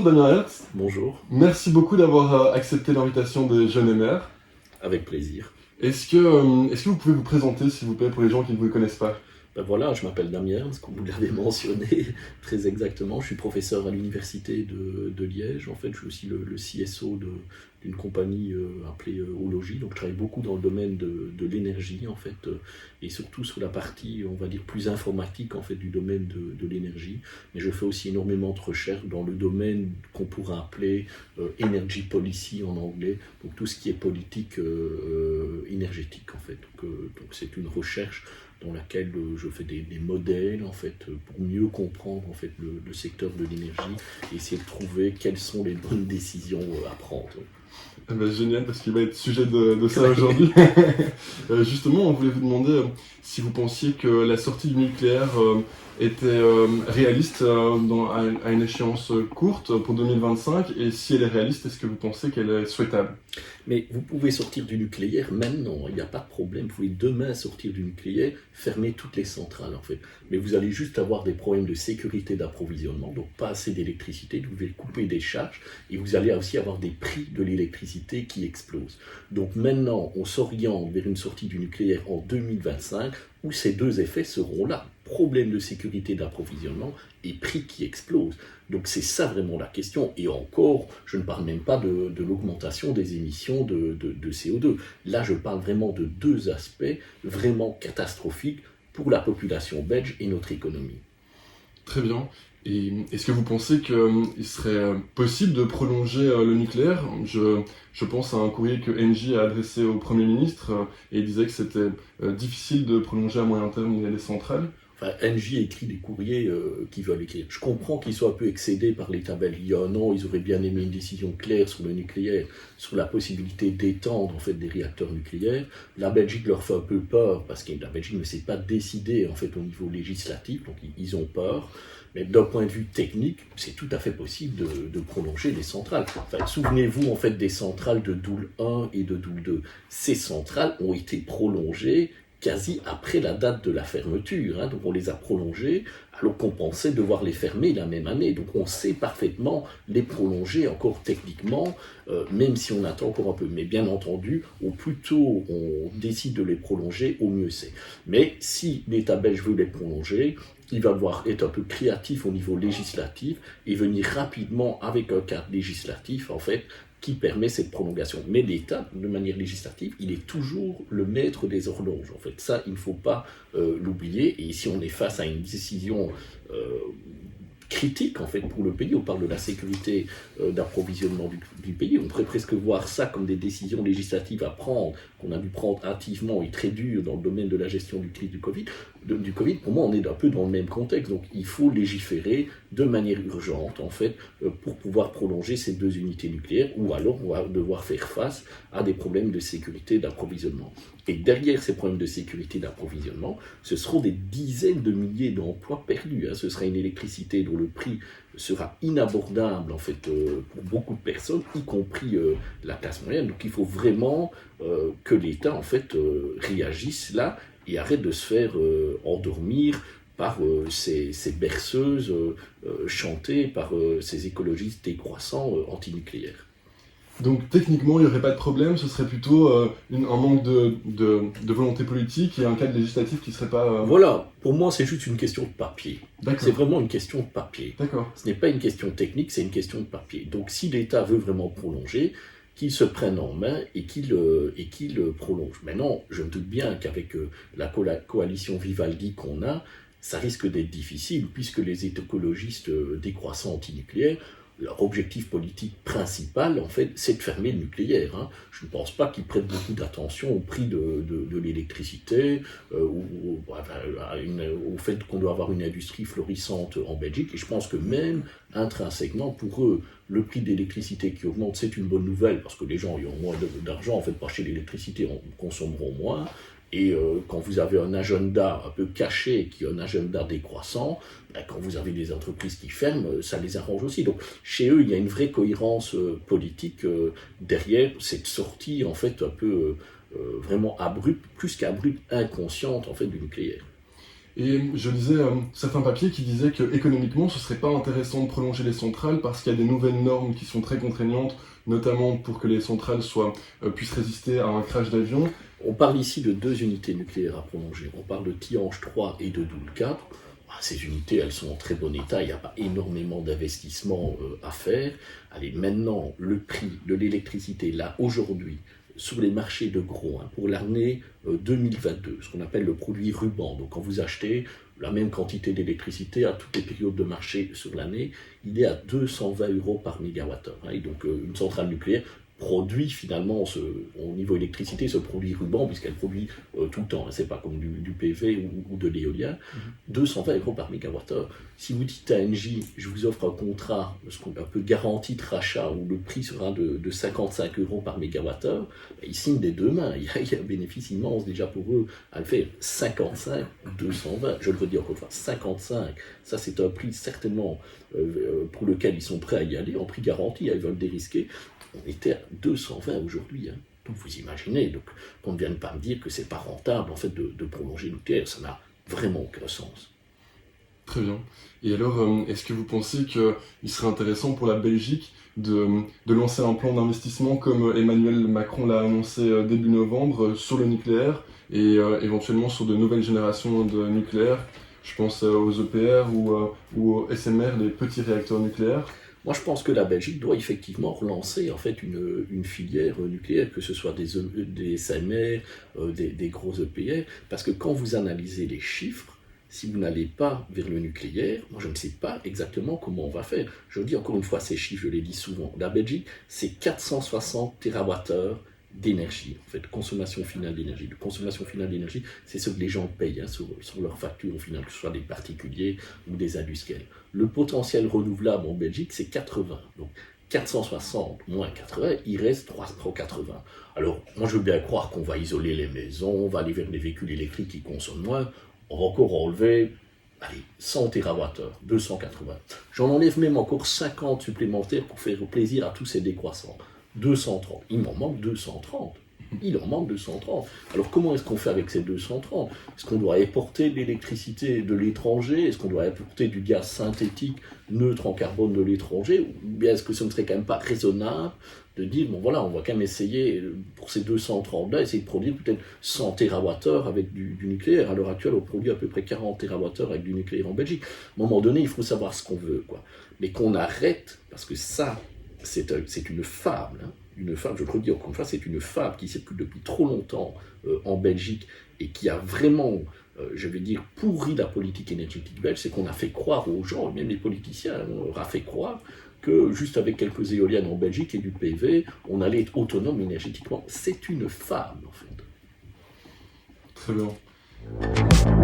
Damien Hertz, Bonjour, merci beaucoup d'avoir accepté l'invitation des Jeunes Aimers. avec plaisir. Est-ce que vous pouvez vous présenter, s'il vous plaît, pour les gens qui ne vous connaissent pas? Ben voilà, je m'appelle Damien, comme vous l'avez mentionné très exactement. Je suis professeur à l'université de Liège. En fait, je suis aussi le CSO d'une compagnie appelée Ologie. Donc, je travaille beaucoup dans le domaine de l'énergie, en fait, et surtout sur la partie, on va dire, plus informatique, en fait, du domaine de l'énergie. Mais je fais aussi énormément de recherches dans le domaine qu'on pourrait appeler energy policy en anglais. Donc, tout ce qui est politique énergétique, en fait. Donc c'est une recherche dans laquelle je fais des modèles en fait, pour mieux comprendre en fait, le secteur de l'énergie et essayer de trouver quelles sont les bonnes décisions à prendre. Eh ben, génial, parce qu'il va être sujet de ça aujourd'hui. Justement, on voulait vous demander si vous pensiez que la sortie du nucléaire était réaliste à une échéance courte pour 2025, et si elle est réaliste, est-ce que vous pensez qu'elle est souhaitable? Mais vous pouvez sortir du nucléaire maintenant, il n'y a pas de problème. Vous pouvez demain sortir du nucléaire, fermer toutes les centrales en fait. Mais vous allez juste avoir des problèmes de sécurité d'approvisionnement, donc pas assez d'électricité, vous devez couper des charges et vous allez aussi avoir des prix de l'électricité qui explosent. Donc maintenant, on s'oriente vers une sortie du nucléaire en 2025 où ces deux effets seront là. Problème de sécurité d'approvisionnement et prix qui explosent. Donc c'est ça vraiment la question. Et encore, je ne parle même pas de l'augmentation des émissions de CO2. Là, je parle vraiment de deux aspects vraiment catastrophiques pour la population belge et notre économie. Très bien. Et est-ce que vous pensez qu'il serait possible de prolonger le nucléaire? Je pense à un courrier que Engie a adressé au Premier ministre et il disait que c'était difficile de prolonger à moyen terme les centrales. Enfin, Engie écrit des courriers qu'ils veulent écrire. Je comprends qu'ils soient un peu excédés par l'État belge. Il y a un an, ils auraient bien aimé une décision claire sur le nucléaire, sur la possibilité d'étendre en fait, des réacteurs nucléaires. La Belgique leur fait un peu peur parce que la Belgique ne s'est pas décidée en fait, au niveau législatif, donc ils ont peur. Mais d'un point de vue technique, c'est tout à fait possible de prolonger les centrales. Enfin, souvenez-vous en fait des centrales de Doel 1 et de Doel 2. Ces centrales ont été prolongées quasi après la date de la fermeture. Donc on les a prolongées alors qu'on pensait devoir les fermer la même année. Donc on sait parfaitement les prolonger encore techniquement, même si on attend encore un peu. Mais bien entendu, au plus tôt on décide de les prolonger, au mieux c'est. Mais si l'État belge veut les prolonger, il va devoir être un peu créatif au niveau législatif et venir rapidement avec un cadre législatif, en fait, qui permet cette prolongation. Mais l'État, de manière législative, il est toujours le maître des horloges. En fait, ça, il ne faut pas l'oublier. Et ici, on est face à une décision critique en fait pour le pays. On parle de la sécurité d'approvisionnement du pays. On pourrait presque voir ça comme des décisions législatives à prendre, qu'on a dû prendre hâtivement et très dur dans le domaine de la gestion du crise du Covid. Pour moi, on est un peu dans le même contexte. Donc, il faut légiférer de manière urgente, en fait, pour pouvoir prolonger ces deux unités nucléaires, ou alors on va devoir faire face à des problèmes de sécurité d'approvisionnement. Et derrière ces problèmes de sécurité d'approvisionnement, ce seront des dizaines de milliers d'emplois perdus. Ce sera une électricité dont le prix sera inabordable en fait pour beaucoup de personnes, y compris la classe moyenne. Donc il faut vraiment que l'État en fait réagisse là et arrête de se faire endormir par ces berceuses chantées par ces écologistes décroissants antinucléaires. Donc techniquement, il n'y aurait pas de problème, ce serait plutôt un manque de volonté politique et un cadre législatif qui ne serait pas... Voilà, pour moi c'est juste une question de papier. D'accord. C'est vraiment une question de papier. D'accord. Ce n'est pas une question technique, c'est une question de papier. Donc si l'État veut vraiment prolonger, qu'il se prenne en main et qu'il prolonge. Maintenant, je me doute bien qu'avec la coalition Vivaldi qu'on a, ça risque d'être difficile puisque les écologistes décroissants antinucléaires, leur objectif politique principal, en fait, c'est de fermer le nucléaire. Je ne pense pas qu'ils prêtent beaucoup d'attention au prix de l'électricité, ou au fait qu'on doit avoir une industrie florissante en Belgique. Et je pense que même intrinsèquement, pour eux, le prix de l'électricité qui augmente, c'est une bonne nouvelle, parce que les gens ayant moins d'argent, en fait, pour acheter l'électricité, consommeront moins. Et quand vous avez un agenda un peu caché, qui est un agenda décroissant, quand vous avez des entreprises qui ferment, ça les arrange aussi. Donc chez eux, il y a une vraie cohérence politique derrière cette sortie en fait un peu vraiment abrupte, plus qu'abrupte, inconsciente en fait du nucléaire. Et je lisais certains papiers qui disaient qu'économiquement, ce serait pas intéressant de prolonger les centrales parce qu'il y a des nouvelles normes qui sont très contraignantes, notamment pour que les centrales puissent résister à un crash d'avion. On parle ici de 2 unités nucléaires à prolonger. On parle de Tihange 3 et de Doel 4. Ces unités, elles sont en très bon état, il n'y a pas énormément d'investissement à faire. Allez, maintenant, le prix de l'électricité, là, aujourd'hui, sur les marchés de gros, pour l'année 2022, ce qu'on appelle le produit ruban. Donc quand vous achetez la même quantité d'électricité à toutes les périodes de marché sur l'année, il est à 220 € par mégawattheure. Et donc une centrale nucléaire produit finalement, au niveau électricité, ce produit ruban, puisqu'elle produit tout le temps, c'est pas comme du PV ou de l'éolien, 220 € par mégawattheure. Si vous dites à Engie, je vous offre un contrat, un peu garantie de rachat, où le prix sera de 55 € par mégawattheure, ils signent des 2 mains, il y a un bénéfice immense déjà pour eux à le faire. 55, 220, je le redis encore une fois, 55, ça c'est un prix certainement pour lequel ils sont prêts à y aller, en prix garanti, ils veulent dérisquer. On était à 220 aujourd'hui. Donc vous imaginez, donc, qu'on ne vienne pas me dire que c'est pas rentable en fait, de prolonger le nucléaire, ça n'a vraiment aucun sens. Très bien. Et alors, est-ce que vous pensez qu'il serait intéressant pour la Belgique de lancer un plan d'investissement comme Emmanuel Macron l'a annoncé début novembre sur le nucléaire et éventuellement sur de nouvelles générations de nucléaire? Je pense aux EPR ou aux SMR, les petits réacteurs nucléaires. Moi, je pense que la Belgique doit effectivement relancer en fait une filière nucléaire, que ce soit des SMR, des gros EPR, parce que quand vous analysez les chiffres, si vous n'allez pas vers le nucléaire, moi je ne sais pas exactement comment on va faire. Je dis encore une fois ces chiffres, je les dis souvent. La Belgique, c'est 460 TWh d'énergie, en fait, consommation finale d'énergie. La consommation finale d'énergie, c'est ce que les gens payent sur leur facture au final, que ce soit des particuliers ou des industriels. Le potentiel renouvelable en Belgique, c'est 80. Donc 460 moins 80, il reste 380. Alors, moi je veux bien croire qu'on va isoler les maisons, on va aller vers des véhicules électriques qui consomment moins, on va encore enlever 100 TWh, 280. J'en enlève même encore 50 supplémentaires pour faire plaisir à tous ces décroissants. 230. Il m'en manque 230. Il en manque 230. Alors comment est-ce qu'on fait avec ces 230 ? Est-ce qu'on doit importer de l'électricité de l'étranger ? Est-ce qu'on doit importer du gaz synthétique neutre en carbone de l'étranger ? Ou bien est-ce que ce ne serait quand même pas raisonnable de dire, bon voilà, on va quand même essayer, pour ces 230-là, essayer de produire peut-être 100 TWh avec du nucléaire. À l'heure actuelle, on produit à peu près 40 TWh avec du nucléaire en Belgique. À un moment donné, il faut savoir ce qu'on veut, quoi. Mais qu'on arrête, parce que ça, c'est une fable, une fable, je le redis encore une fois, c'est une fable qui circule depuis trop longtemps en Belgique et qui a vraiment, je vais dire, pourri la politique énergétique belge. C'est qu'on a fait croire aux gens, même les politiciens, on leur a fait croire que juste avec quelques éoliennes en Belgique et du PV, on allait être autonome énergétiquement. C'est une fable, en fait. Très bien.